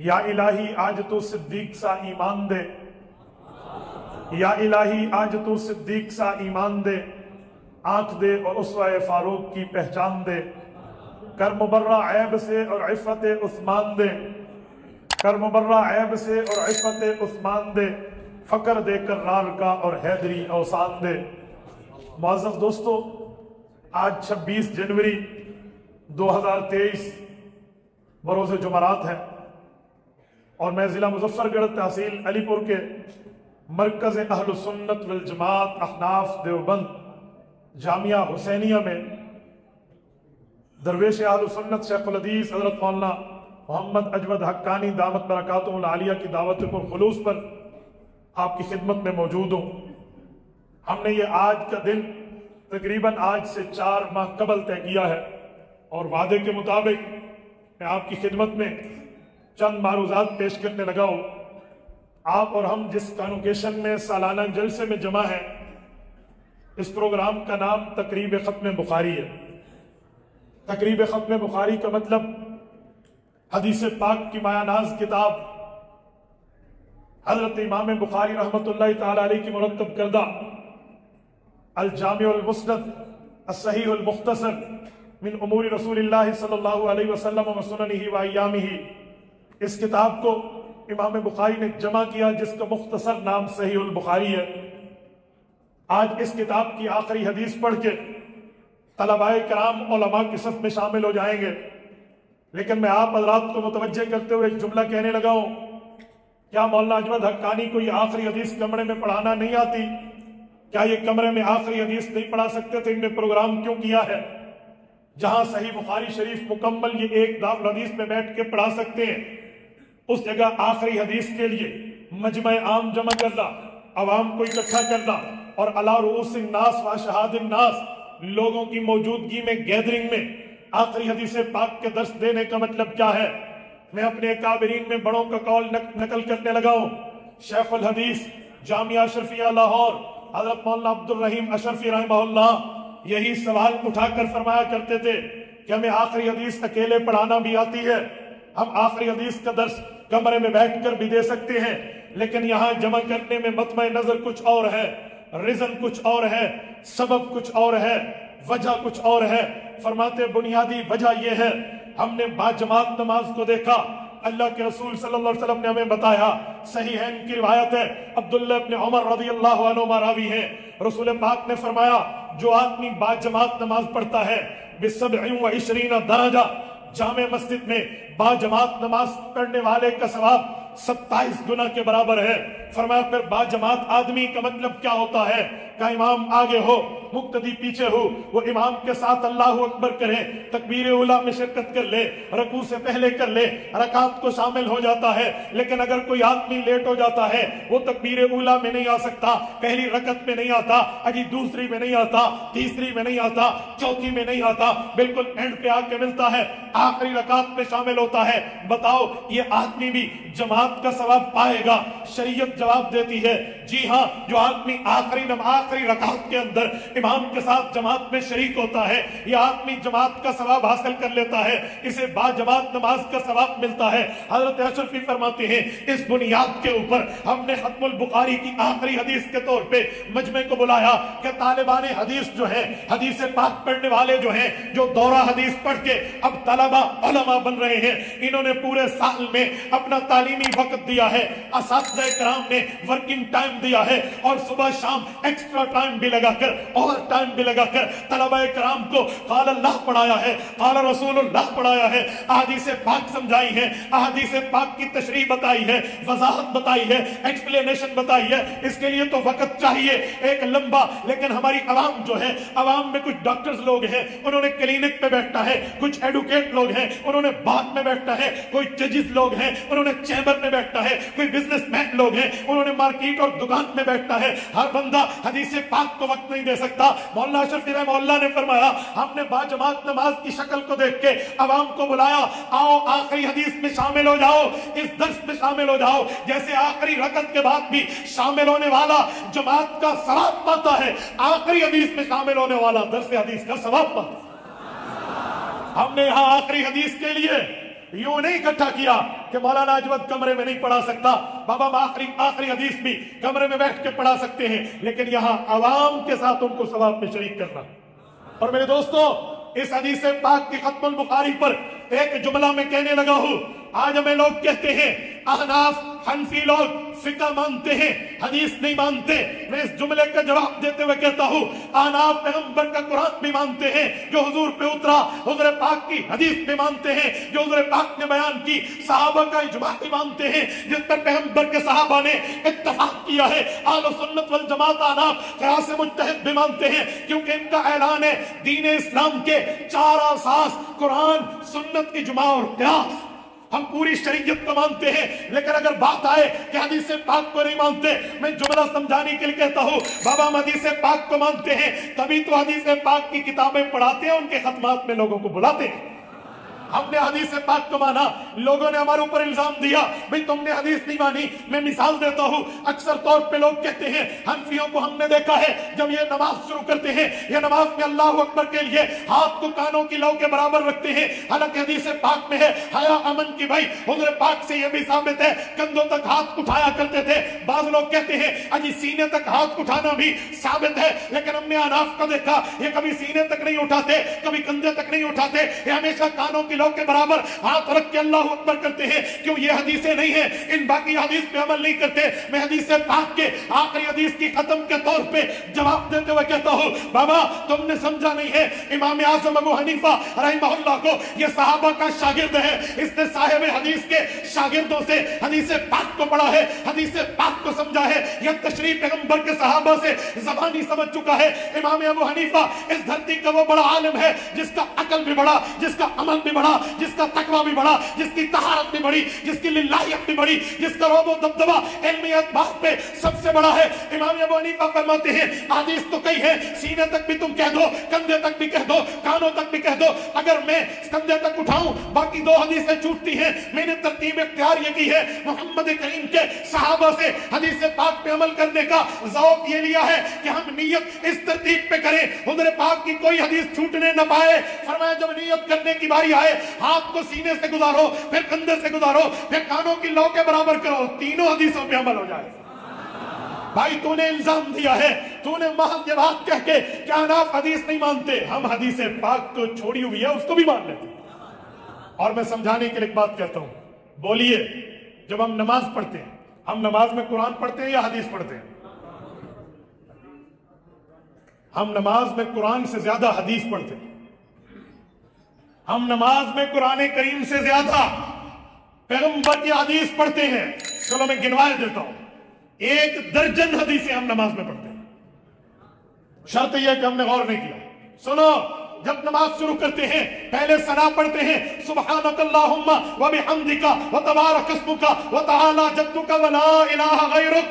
یا الہی آج تو صدیق سا ایمان دے، یا الہی آج تو صدیق سا ایمان دے، آنکھ دے اور اسوہ فاروق کی پہچان دے، کر مبرہ عیب سے اور عفت عثمان دے، کر مبرہ عیب سے اور عفت عثمان دے، فقر دے کرار کا اور حیدری اوسان دے۔ معزز دوستو، آج 26 جنوری 2023 بروز جمعرات ہے، اور میں ضلع مظفر گڑھ تحصیل علی پور کے مرکز اہل سنت والجماعت احناف دیوبند جامعہ حسینیہ میں درویش اہل سنت شیخ الحدیث حضرت مولانا محمد اجود حقانی دامت برکاتہ العالیہ کی دعوت پر خلوص پر آپ کی خدمت میں موجود ہوں۔ ہم نے یہ آج کا دن تقریباً آج سے 4 ماہ قبل طے کیا ہے، اور وعدے کے مطابق میں آپ کی خدمت میں چند معروضات پیش کرنے لگا ہوں۔ آپ اور ہم جس کانوکیشن میں سالانہ جلسے میں جمع ہیں، اس پروگرام کا نام تقریب ختم بخاری ہے۔ تقریب ختم بخاری کا مطلب حدیث پاک کی مایہ ناز کتاب حضرت امام بخاری رحمۃ اللہ تعالی علیہ کی مرتب کردہ الجامع المسند الصحیح المختصر من امور رسول اللہ صلی اللہ علیہ وسلم و سننہ و ایامہ، اس کتاب کو امام بخاری نے جمع کیا جس کا مختصر نام صحیح البخاری ہے۔ آج اس کتاب کی آخری حدیث پڑھ کے طلباء کرام علماء کی صف میں شامل ہو جائیں گے، لیکن میں آپ حضرات کو متوجہ کرتے ہوئے ایک جملہ کہنے لگا ہوں، کیا مولانا اجود حقانی کو یہ آخری حدیث کمرے میں پڑھانا نہیں آتی؟ کیا یہ کمرے میں آخری حدیث نہیں پڑھا سکتے تو ان نے پروگرام کیوں کیا ہے؟ جہاں صحیح بخاری شریف مکمل یہ ایک دار حدیث میں بیٹھ کے پڑھا سکتے ہیں، اس جگہ آخری حدیث کے لیے مجمع عام جمع کرنا، عوام کو اکٹھا کرنا، اور علی رؤوس الناس و اشہاد الناس، لوگوں کی موجودگی میں گیدرنگ میں آخری حدیث پاک کے درس دینے کا مطلب کیا ہے؟ میں اپنے اکابرین میں بڑوں کا قول نقل کرنے لگا ہوں۔ شیخ الحدیث جامعہ اشرفیہ لاہور حضرت مولانا عبد الرحیم اشرفی رحمہ اللہ یہی سوال اٹھا کر فرمایا کرتے تھے کہ ہمیں آخری حدیث اکیلے پڑھانا بھی آتی ہے، ہم آخری حدیث کا درس کمرے میں بیٹھ کر بھی دے سکتے ہیں، لیکن یہاں جمع کرنے میں مطمع نظر کچھ اور ہے، ریزن کچھ اور ہے، سبب کچھ اور ہے، وجہ کچھ اور ہے۔ فرماتے بنیادی وجہ یہ ہے، ہم نے باجماعت نماز کو دیکھا، اللہ کے رسول صلی اللہ علیہ وسلم نے ہمیں بتایا، صحیحین کی روایت ہے، عبداللہ ابن عمر رضی اللہ عنہ راوی ہیں، رسول پاک نے فرمایا جو آدمی باجماعت نماز پڑھتا ہے ب27 درجہ، جامع مسجد میں باجماعت نماز پڑھنے والے کا ثواب 27 گنا کے برابر ہے۔ فرمایا پھر باجماعت آدمی کا مطلب کیا ہوتا ہے؟ کہ امام آگے ہو، مقتدی پیچھے ہو، وہ امام کے ساتھ اللہ اکبر کرے، تکبیر اولیٰ میں شرکت کر لے، رکوع سے پہلے کر لے، رکعت کو شامل ہو جاتا ہے۔ لیکن اگر کوئی آدمی لیٹ ہو جاتا ہے، وہ تکبیر اولیٰ میں نہیں آ سکتا، پہلی رکعت میں نہیں آتا، اجی دوسری میں نہیں آتا، تیسری میں نہیں آتا، چوتھی میں نہیں آتا، بالکل اینڈ پہ آ کے ملتا ہے، آخری رکعت میں شامل ہوتا ہے۔ بتاؤ یہ آدمی بھی جماعت کا ثواب پائے گا؟ شریعت جواب دیتی ہے جی ہاں، جو آدمی آخری رکعت کے اندر امام کے ساتھ جماعت میں شریک ہوتا ہے، یہ آدمی جماعت کا ثواب حاصل کر لیتا ہے، اسے باجماعت نماز کا ثواب ملتا ہے۔ حضرت اشرفی فرماتے ہیں اس بنیاد کے اوپر ہم نے ختم البخاری کی آخری حدیث کے طور پہ مجمع کو بلایا کہ طالبان حدیث جو ہیں، حدیث پاک پڑھنے والے جو ہیں، جو دورہ حدیث پڑھ کے اب طلبہ علماء بن رہے ہیں، انہوں نے پورے سال میں اپنا تعلیمی وقت دیا ہے، اساتذہ کرام نے ورکنگ ٹائم دیا ہے، اور صبح شام ایکسٹرا ٹائم بھی لگا کر، اوور ٹائم بھی لگا کر طلبہ کرام کو قال اللہ پڑھایا ہے، قال رسول اللہ پڑھایا ہے، احادیث پاک سمجھائی ہے، احادیث پاک کی تشریح بتائی ہے، وضاحت بتائی ہے، ایکسپلینیشن بتائی ہے۔ اس کے لیے تو وقت چاہیے ایک لمبا، لیکن ہماری عوام جو ہے، عوام میں کچھ ڈاکٹرز لوگ ہیں، انہوں نے کلینک پہ بیٹھنا ہے، کچھ ایڈوکیٹ لوگ ہیں، انہوں نے بات میں بیٹھنا ہے، کوئی ججز لوگ ہیں، انہوں نے چیمبر میں بیٹھتا ہے, کوئی بزنس مین لوگ ہیں انہوں نے مارکیٹ اور دکان میں بیٹھتا ہے. ہر بندہ حدیث پاک کو وقت نہیں دے سکتا. مولانا اشرف رحمہ اللہ نے فرمایا ہم نے باجماعت نماز کی شکل کو دیکھ کے عوام کو بلایا, آؤ آخری حدیث میں شامل ہو جاؤ, اس درس میں شامل ہو جاؤ. جیسے آخری رکعت کے بعد بھی شامل ہونے والا جماعت کا ثواب پاتا ہے, آخری حدیث میں شامل ہونے والا درس حدیث کا ثواب پاتا ہے. ہم نے یہاں آخری حدیث کے لیے یوں نہیں اکٹھا کیا کہ مولانا اجود کمرے میں نہیں پڑھا سکتا, بابا آخری حدیث بھی کمرے میں بیٹھ کے پڑھا سکتے ہیں, لیکن یہاں عوام کے ساتھ ان کو ثواب میں شریک کرنا. اور میرے دوستو, اس حدیث پاک کی ختم البخاری پر ایک جملہ میں کہنے لگا ہوں. آج ہمیں لوگ کہتے ہیں احناف حنفی لوگ فقہ مانتے ہیں حدیث نہیں مانتے. میں اس جملے کا جواب دیتے ہوئے کہتا ہوں احناف پیغمبر کا قرآن بھی مانتے ہیں جو حضور پہ اترا, حضور پاک کی حدیث بھی مانتے ہیں جو حضور پاک نے بیان کی, صحابہ کا اجماع بھی مانتے ہیں جس پر پیغمبر کے صحابہ نے اتفاق کیا ہے. اہل سنت والجماعت احناف قیاس مجتہد بھی مانتے ہیں کیونکہ ان کا اعلان ہے دین اسلام کے 4 اساس قرآن, سنت, اجماع اور قیاس. ہم پوری شریعت کو مانتے ہیں, لیکن اگر بات آئے کہ حدیث پاک کو نہیں مانتے, میں جملہ سمجھانے کے لیے کہتا ہوں بابا ہم حدیث پاک کو مانتے ہیں تبھی تو حدیث پاک کی کتابیں پڑھاتے ہیں, ان کے ختمات میں لوگوں کو بلاتے ہیں. ہم نے حدیث پاک کو مانا, لوگوں نے ہمارے اوپر الزام دیا بھئی تم نے حدیث نہیں مانی. میں مثال دیتا ہوں, اکثر طور پہ لوگ کہتے ہیں حنفیوں کو ہم نے دیکھا ہے جب یہ نماز شروع کرتے ہیں یہ نماز میں اللہ اکبر کے لیے ہاتھ کو کانوں کی لو کے برابر رکھتے ہیں, حالانکہ حدیث پاک میں ہے حیا امن کی. بھائی حضور پاک سے یہ بھی ثابت ہے کندھوں تک ہاتھ اٹھایا کرتے تھے. بعض لوگ کہتے ہیں اجی سینے تک ہاتھ اٹھانا بھی ثابت ہے, لیکن ہم نے احناف کو دیکھا یہ کبھی سینے تک نہیں اٹھاتے, کبھی کندھے تک نہیں اٹھاتے, یہ ہمیشہ کانوں کی کے برابر ہاتھ رکھ کے اللہ اکبر کرتے ہیں. کیوں یہ حدیثیں نہیں ہیں, ان باقی حدیث پہ عمل نہیں کرتے. میں حدیث پاک کے آخری حدیث کی ختم کے طور پہ جواب دیتے ہوئے کہتا ہوں بابا تم نے سمجھا نہیں ہے, امام اعظم ابو حنیفہ رحمہ اللہ کو یہ صحابہ کا شاگرد ہے, اس نے صاحب حدیث کے شاگردوں سے حدیث پاک کو پڑھا ہے, حدیث پاک کو سمجھا ہے, یہ تشریح پیغمبر کے صحابہ سے زبانی سمجھ چکا ہے. امام ابو حنیفہ اس دھرتی کا وہ بڑا عالم ہے جس کا عقل بھی بڑا, جس کا عمل بھی بڑا, جس کا تقوی بھی بڑا, جس کی طہارت بھی بڑی, جس کی للہیت بھی بڑی, جس کا رعب و دبدبہ علمی اعتبار پہ سب سے بڑا ہے. امام ابو حنیفہ فرماتے ہیں حدیث تو کئی ہے, سینے تک بھی تم کہہ دو, کندھے تک بھی کہہ دو, کانوں تک بھی کہہ دو, اگر میں کندھے تک اٹھاؤں باقی 2 حدیثیں چھوٹتی ہیں. میں نے ترتیب اختیار یہ کی ہے محمد کریم کے صحابہ سے حدیث پاک پہ عمل کرنے کا ذوق یہ لیا ہے کہ ہم نیت اس ترتیب پہ کریں, حضور پاک کی کوئی حدیث چھوٹنے نہ پائے. فرمایا جب نیت کرنے کی باری آئے ہاتھ کو سینے سے گزارو, پھر کندھے سے گزارو, پھر کانوں کی لو کے برابر کرو, تینوں حدیثوں پہ عمل ہو جائے. بھائی تو نے الزام دیا ہے, تو نے محض یہ بات کہہ کے کہ احناف حدیث نہیں مانتے, ہم حدیث پاک کو چھوڑی ہوئی ہے اس کو بھی مان لیتے. اور میں سمجھانے کے لیے ایک بات کہتا ہوں, بولیے جب ہم نماز پڑھتے ہیں ہم نماز میں قرآن پڑھتے ہیں یا حدیث پڑھتے ہیں؟ ہم نماز میں قرآن سے زیادہ حدیث پڑھتے ہیں. ہم نماز میں قرآن کریم سے زیادہ پیغمبر کی حدیث پڑھتے ہیں. چلو میں گنوائے دیتا ہوں, 1 درجن حدیثیں ہم نماز میں پڑھتے ہیں. شرط یہ کہ ہم نے غور نہیں کیا. سنو, جب نماز شروع کرتے ہیں پہلے ثنا پڑھتے ہیں سبحانک اللہم و بحمدک و تبارک اسمک و تعالی جدک و لا الہ غیرک.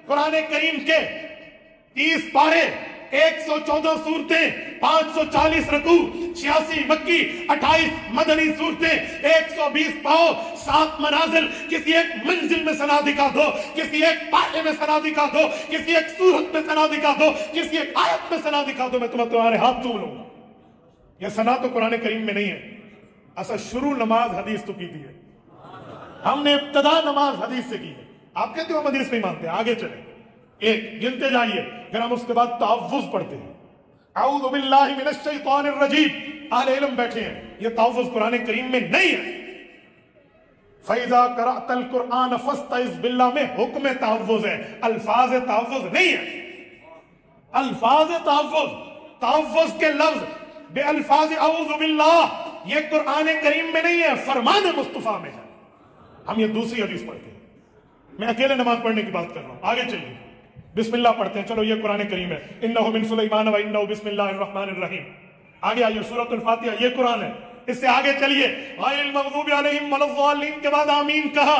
قرآن کریم کے 30 پارے, 114 صورتیں, 540 رکوع, 86 مکی, 28 مدنی صورتیں, 120 پاؤں, 7 منازل. کسی ایک منزل میں ثنا دکھا دو, کسی ایک پارے میں ثنا دکھا دو, کسی ایک صورت میں ثنا دکھا دو, کسی ایک آیت میں ثنا دکھا دو, میں تمہارے ہاتھ چوم لوں گا. یہ ثنا تو قرآن کریم میں نہیں ہے. اصل شروع نماز حدیث تو کی تھی ہے, ہم نے ابتدا نماز حدیث سے کی ہے. آپ کہتے ہو ہم حدیث نہیں مانتے, آگے چلیں, ایک گنتے جائیے, پھر ہم اس کے بعد تحفظ پڑھتے ہیں. اعوذ باللہ من الشیطان الرجیم. اہل علم بیٹھے ہیں, یہ تحفظ قرآن کریم میں نہیں ہے. فَإِذَا قَرَأْتَ الْقُرْآنَ فَاسْتَعِذْ بِاللَّهِ میں حکم تحفظ ہے, الفاظ تحفظ نہیں ہے. الفاظ تحفظ کے لفظ بے الفاظ اعوذ باللہ یہ قرآن کریم میں نہیں ہے, فرمان مصطفیٰ میں ہے. ہم یہ دوسری حدیث پڑھتے ہیں. میں اکیلے نماز پڑھنے کی بات کر رہا ہوں. آگے چلیے, بسم اللہ پڑھتے ہیں. چلو یہ قرآن کریم ہے, انہ من سلیمان و انہ بسم اللہ الرحمن الرحیم. آگے آئیے, سورۃ الفاتحہ, یہ قرآن ہے. اس سے آگے چلیے, غیر المغضوب علیہم ولا الضالین کے بعد آمین کہا.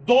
2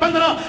15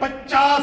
50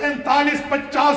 45-50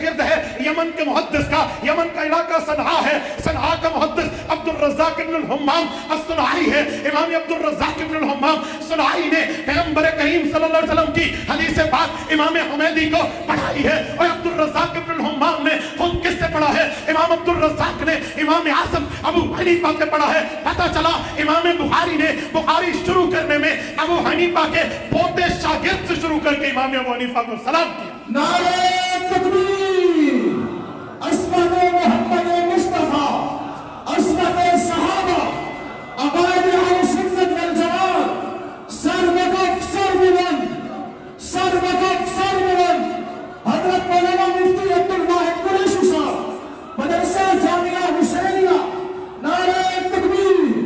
شاگرد ہے یمن کے محدث کا، یمن کا علاقہ صنعا ہے، صنعا کا محدث عبد الرزاق ابن الحمام الصنعائی ہے۔ امام عبد الرزاق ابن الحمام صنعائی نے پیغمبر کریم صلی اللہ علیہ وسلم کی حدیث پاک امام حمیدی کو پڑھائی ہے، اور عبد الرزاق ابن الحمام نے خود کس سے پڑھا ہے؟ امام عبد الرزاق نے امام اعظم ابو حنیفہ سے پڑھا ہے۔ پتہ چلا امام بخاری نے بخاری شروع کرنے میں ابو حنیفہ کے پوتے شاگرد سے شروع کر کے امام ابو حنیفہ کو سلام کیا۔ نعرہ تکبیر، عصمت محمد مصطفیٰ، عصمت صحابہ، عقائد اہل سنت والجماعت، سر وقف سر بلند، سر وقف سر بلند، حضرت مولانا مفتی عبدالواحد قریشی صاحب، مدرسہ جامعہ حسینیہ، نعرہ تکبیر۔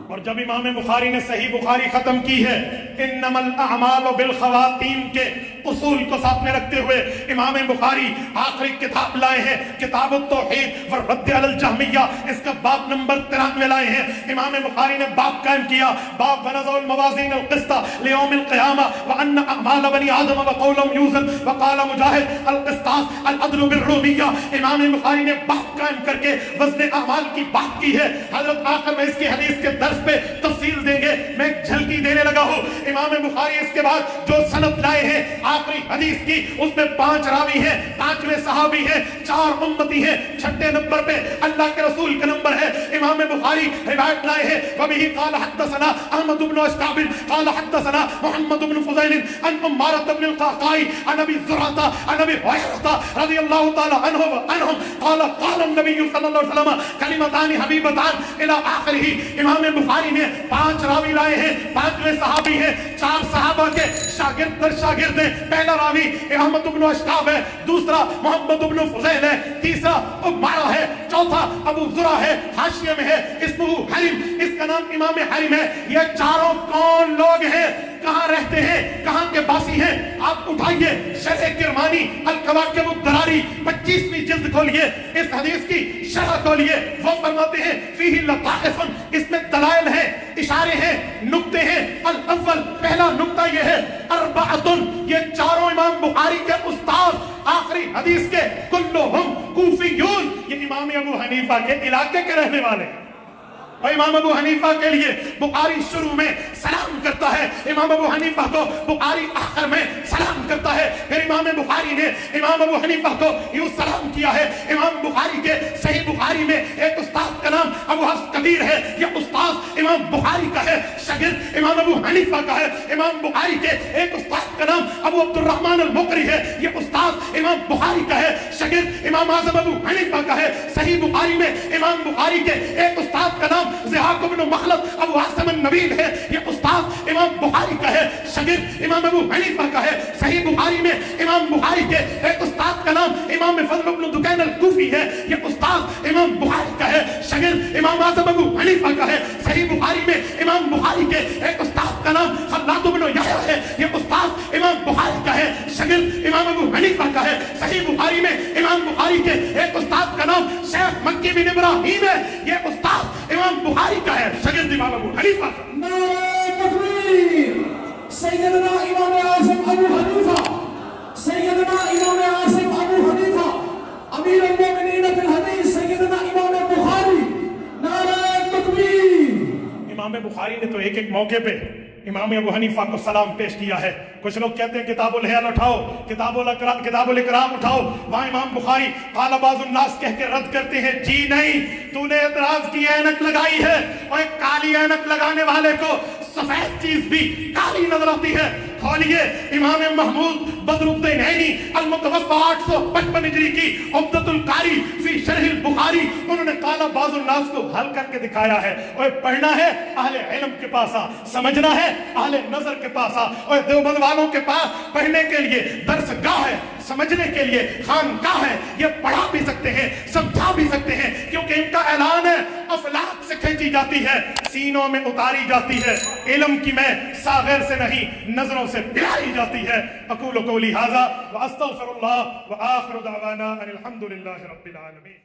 اور جب امام بخاری نے صحیح بخاری ختم کی ہے، انما الاعمال بالخواتیم کے اصول کو ساتھ میں رکھتے ہوئے امام بخاری آخری کتاب لائے ہیں، کتاب التوحید والرد علی الجہمیہ، اس کا باب نمبر 93 لائے ہیں۔ امام بخاری نے باب قائم کیا، باب ونضع الموازین القسط لیوم القیامہ وان اعمال بنی آدم وقولهم یوزن وقال مجاہد القسطاس العدل بالرومیہ۔ امام بخاری نے باب قائم کر کے وزن اعمال کی بات کی ہے۔ حضرت آخر میں اس کی حدیث کے درس پہ تفصیل دیں گے، میں ایک جھلکی دینے لگا ہوں۔ امام بخاری اس کے بعد جو سند لائے ہیں آخری حدیث کی، اس میں 5 راوی ہیں، 5ویں صحابی ہیں، 4 امتی ہیں، 6 نمبر پہ اللہ کے رسول کا نمبر ہے۔ امام بخاری روایت لائے ہیں، وبه قال حدثنا احمد بن اشعب قال حدثنا محمد بن فضيل عن عمارة بن القعقاع عن ابي زرعة عن ابي هريرة رضي الله تعالى عنهم قال قال النبي صلى الله عليه وسلم كلمتان حبيبتان الى اخره۔ امام بخاری نے 5 راوی لائے ہیں، 5ویں صحابی ہیں، 4 صحابہ کے شاگرد در شاگرد ہیں۔ پہلا راوی احمد بن اشعب ہے، دوسرا محمد بن فضیل ہے، تیسرا عمارہ ہے، چوتھا ابو زرع ہے، حاشیے میں ہے اسمہ حرم، اس کا نام امام حرم ہے۔ یہ چاروں کون لوگ ہیں؟ کہاں رہتے ہیں؟ کہاں کے باسی ہیں؟ آپ اٹھائیے شرح کرمانی الکواکب الدراری 25ویں جلد کھولیے، اس حدیث کی شرح کھولیے۔ وہ فرماتے ہیں فیہ لطائف، اس میں دلائل ہیں، اشارے ہیں، نکتے ہیں۔ الاول، پہلا نکتہ یہ ہے اربعۃ، یہ چاروں امام بخاری کے استاد آخری حدیث کے کلہم کوفیون، یہ امام ابو حنیفہ کے علاقے کے رہنے والے ہیں۔ اور امام ابو حنیفہ کے لیے بخاری شروع میں سلام کرتا ہے، امام ابو حنیفہ کو بخاری آخر میں سلام کرتا ہے۔ پھر امام بخاری نے امام ابو حنیفہ کو یوں سلام کیا ہے۔ امام بخاری کے صحیح بخاری میں ایک استاد کا نام ابو حفص کبیر ہے، یہ استاد امام بخاری کا ہے، شاگرد امام ابو حنیفہ کا ہے۔ امام بخاری کے ایک استاد کا نام ابو عبد الرحمن المقری ہے، یہ استاد امام بخاری کا ہے، شاگرد امام اعظم ابو حنیفہ کا ہے۔ صحیح بخاری میں امام بخاری کے ایک استاد کا نام زہاق بن مخلد ابو عاصم النبیل ہے، یہ استاد امام بخاری کا ہے، شاگرد امام ابو حنیفہ کا ہے۔ صحیح بخاری میں امام بخاری کے ایک استاد کا نام امام فضل بن دکین الکوفی ہے، یہ استاد امام بخاری کا ہے، شاگرد امام اعظم ابو حنیفہ کا ہے۔ صحیح بخاری میں امام بخاری کے ایک استاد کا نام خلاد بن یحییٰ ہے، یہ استاد امام بخاری کا ہے، شاگرد امام ابو حنیفہ کا ہے۔ صحیح بخاری میں امام بخاری کے ایک استاد کا نام شیخ مکی بن ابراہیم ہے، یہ استاد امام بخاری کا ہے، شاگرد امام ابو حنیفہ کا۔ نعرہ تکبیر، سیدنا امام اعظم ابو حنیفہ، سیدنا امام اعظم ابو حنیفہ، امیر المومنین فی الحدیث سیدنا امام بخاری، نعرہ تکبیر۔ امام بخاری نے تو ایک ایک موقع پہ امام ابو حنیفہ کو سلام پیش کیا ہے۔ کچھ لوگ کہتے ہیں کتاب الحیل اٹھاؤ، کتاب الاکرام اٹھاؤ، وہاں امام بخاری قال بعض الناس کہہ کے رد کرتے ہیں، جی نہیں، تو نے اعتراض کی اینک لگائی ہے، اور ایک کالی اینک لگانے والے کو سفید چیز بھی کالی نظر آتی ہے۔ کھولیے امام محمود بدر الدین عینی المتوفى 855 ہجری کی عمدۃ القاری فی شرح البخاری، انہوں نے قال بعض الناس کو حل کر کے دکھایا ہے۔ اور پڑھنا ہے اہل علم کے پاس آ، سمجھنا ہے اہل نظر کے پاس آ، اور دیوبند والوں کے پاس پڑھنے کے لیے درس گاہ ہے، سمجھنے کے لیے خانقاہ ہے، یہ پڑھا بھی سکتے ہیں، سمجھا بھی سکتے ہیں، کیونکہ ان کا اعلان ہے افلاک سے کھینچی جاتی ہے، سینوں میں اتاری جاتی ہے، علم کی میں ساغر سے نہیں نظروں سے پلائی جاتی ہے۔ اقول قولی ھذا واستغفر اللہ وآخر دعوانا ان الحمد للہ رب العالمین۔